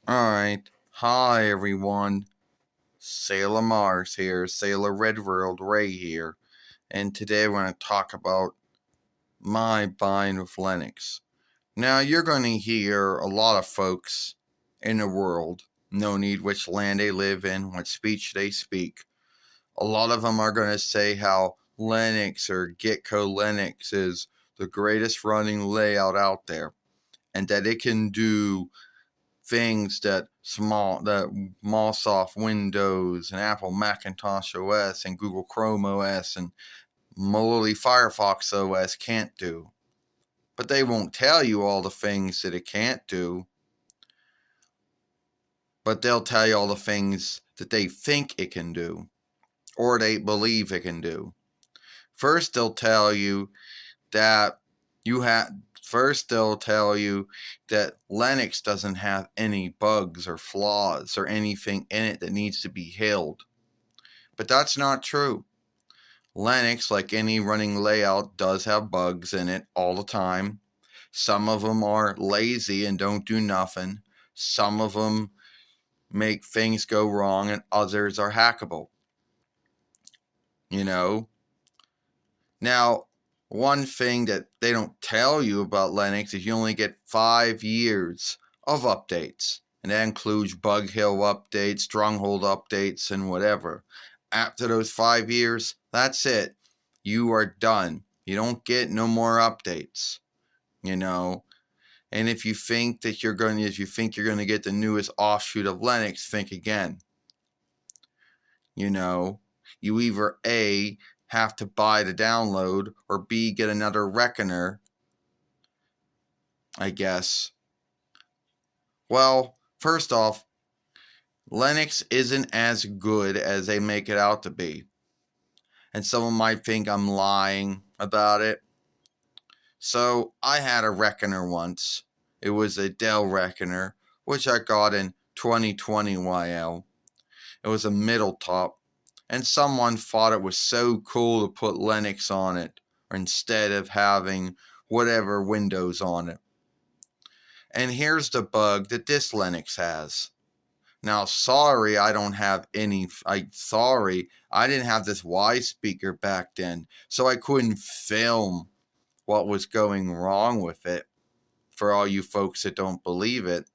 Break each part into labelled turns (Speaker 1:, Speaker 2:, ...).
Speaker 1: Alright. Hi everyone. Sailor Mars here, Sailor Red World Ray here. And today we're going to talk about my bind with Linux. Now you're going to hear a lot of folks in the world, no need which land they live in, what speech they speak. A lot of them are going to say how Linux or Gitco Linux is the greatest running layout out there, and that it can do things that Microsoft Windows and Apple Macintosh OS and Google Chrome OS and Mozilla Firefox OS can't do. But they won't tell you all the things that it can't do. But they'll tell you all the things that they think it can do, or they believe it can do. First, they'll tell you that you have First, they'll tell you that Linux doesn't have any bugs or flaws or anything in it that needs to be healed. But that's not true. Linux, like any running layout, does have bugs in it all the time. Some of them are lazy and don't do nothing. Some of them make things go wrong, and others are hackable. You know? Now, one thing that they don't tell you about Linux is you only get 5 years of updates. And that includes bug hill updates, stronghold updates, and whatever. After those 5 years, that's it. You are done. You don't get no more updates. You know? And if you think you're going to get the newest offshoot of Linux, think again. You know, you either A, have to buy the download, or B, get another reckoner, I guess. Well, first off, Linux isn't as good as they make it out to be. And someone might think I'm lying about it. So, I had a reckoner once. It was a Dell reckoner, which I got in 2020 YL. It was a middle top. And someone thought it was so cool to put Linux on it, or instead of having whatever Windows on it. And here's the bug that this Linux has. Now, sorry, I didn't have this Y speaker back then, so I couldn't film what was going wrong with it, for all you folks that don't believe it.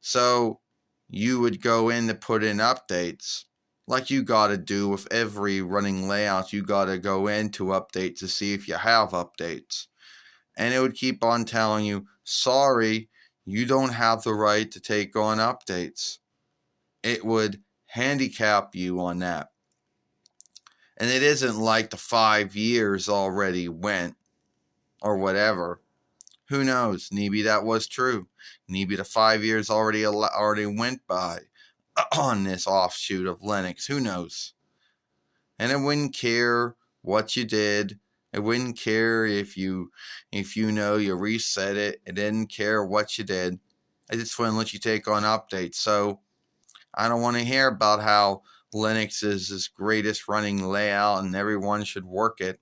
Speaker 1: So, you would go in to put in updates, like you gotta do with every running layout. You gotta go into update to see if you have updates. And it would keep on telling you, sorry, you don't have the right to take on updates. It would handicap you on that. And it isn't like the 5 years already went, or whatever. Who knows? Maybe that was true. Maybe the 5 years already went by on this offshoot of Linux. Who knows? And it wouldn't care what you did. It wouldn't care if you you reset it. It didn't care what you did. It just wouldn't let you take on updates. So I don't want to hear about how Linux is this greatest running layout and everyone should work it.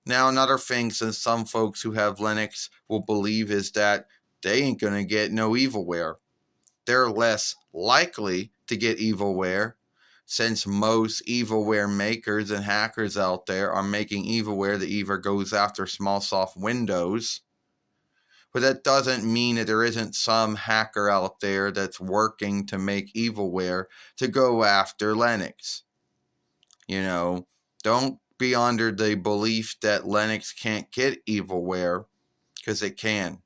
Speaker 1: Now, another thing, since some folks who have Linux will believe, is that they ain't going to get no evilware. They're less likely to get evilware, since most evilware makers and hackers out there are making evilware that either goes after Smallsoft Windows. But that doesn't mean that there isn't some hacker out there that's working to make evilware to go after Linux. You know, don't be under the belief that Linux can't get evilware, because it can.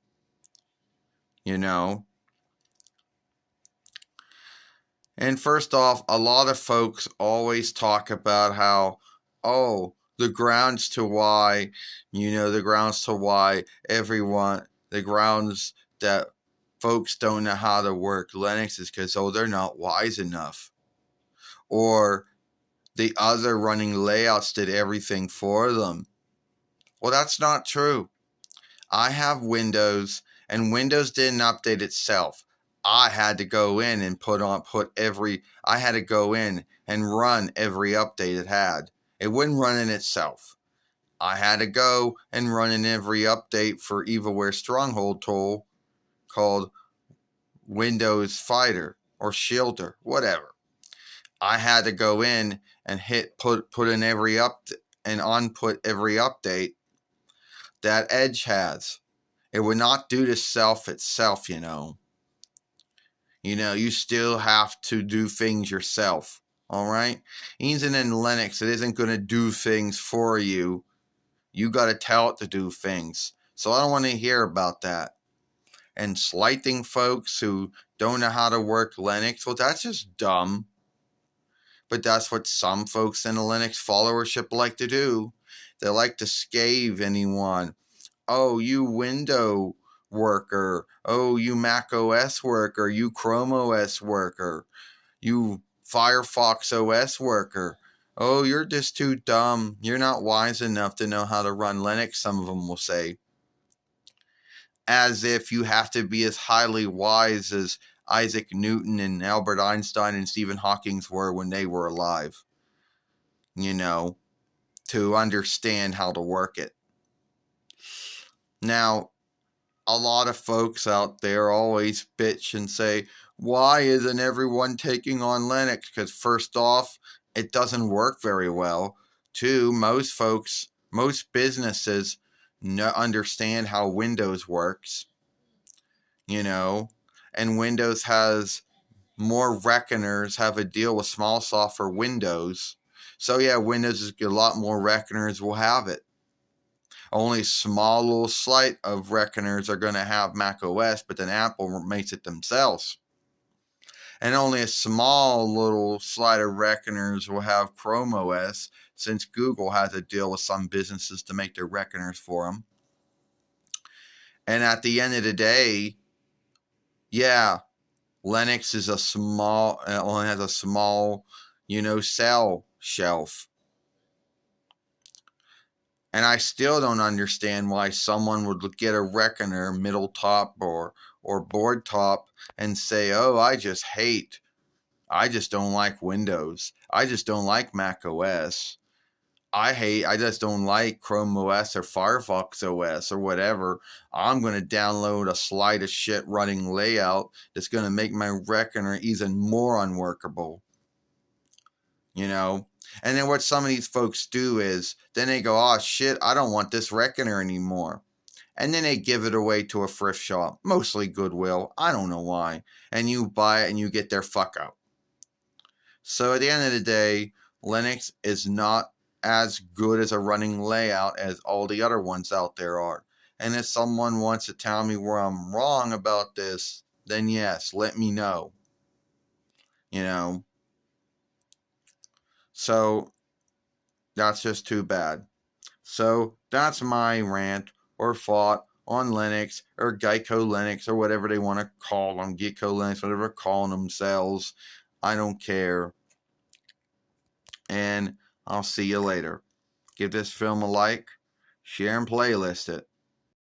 Speaker 1: You know. And first off, a lot of folks always talk about how, the grounds to why the grounds that folks don't know how to work Linux is because, they're not wise enough. Or the other running layouts did everything for them. Well, that's not true. I have Windows, and Windows didn't update itself. I had to go in and I had to go in and run every update it had. It wouldn't run in itself. I had to go and run in every update for Evilware Stronghold tool called Windows Fighter or Shielder, whatever. I had to go in and put in every and unput every update that Edge has. It would not do the self itself, you know. You still have to do things yourself. All right? Even in Linux, it isn't going to do things for you. You got to tell it to do things. So I don't want to hear about that. And slighting folks who don't know how to work Linux, well, that's just dumb. But that's what some folks in the Linux followership like to do. They like to scave anyone. Oh, you window worker. Oh, you Mac OS worker. You Chrome OS worker. You Firefox OS worker. Oh, you're just too dumb. You're not wise enough to know how to run Linux, some of them will say. As if you have to be as highly wise as Isaac Newton and Albert Einstein and Stephen Hawking were when they were alive, to understand how to work it. Now, a lot of folks out there always bitch and say, why isn't everyone taking on Linux? Because first off, it doesn't work very well. Two, most businesses understand how Windows works, and Windows has more reckoners have a deal with SmallSoft for Windows. So yeah, Windows is a lot more reckoners will have it. Only small little slight of reckoners are going to have Mac OS, but then Apple makes it themselves. And only a small little slight of reckoners will have Chrome OS, since Google has a deal with some businesses to make their reckoners for them. And at the end of the day, yeah, Linux is only has a small, cell shelf. And I still don't understand why someone would get a reckoner, middle top or board top, and say, oh, I just don't like Windows. I just don't like Mac OS. I just don't like Chrome OS or Firefox OS or whatever. I'm going to download a slide of shit running layout that's going to make my reckoner even more unworkable. And then what some of these folks do is then they go, oh shit, I don't want this reckoner anymore. And then they give it away to a thrift shop, mostly Goodwill. I don't know why. And you buy it and you get their fuck out. So at the end of the day, Linux is not as good as a running layout as all the other ones out there are. And if someone wants to tell me where I'm wrong about this, then yes, let me know. So that's just too bad. So that's my rant or thought on Linux or Geico Linux or whatever they want to call them, Gecko Linux, whatever they're calling themselves. I don't care. And I'll see you later. Give this film a like, share and playlist it.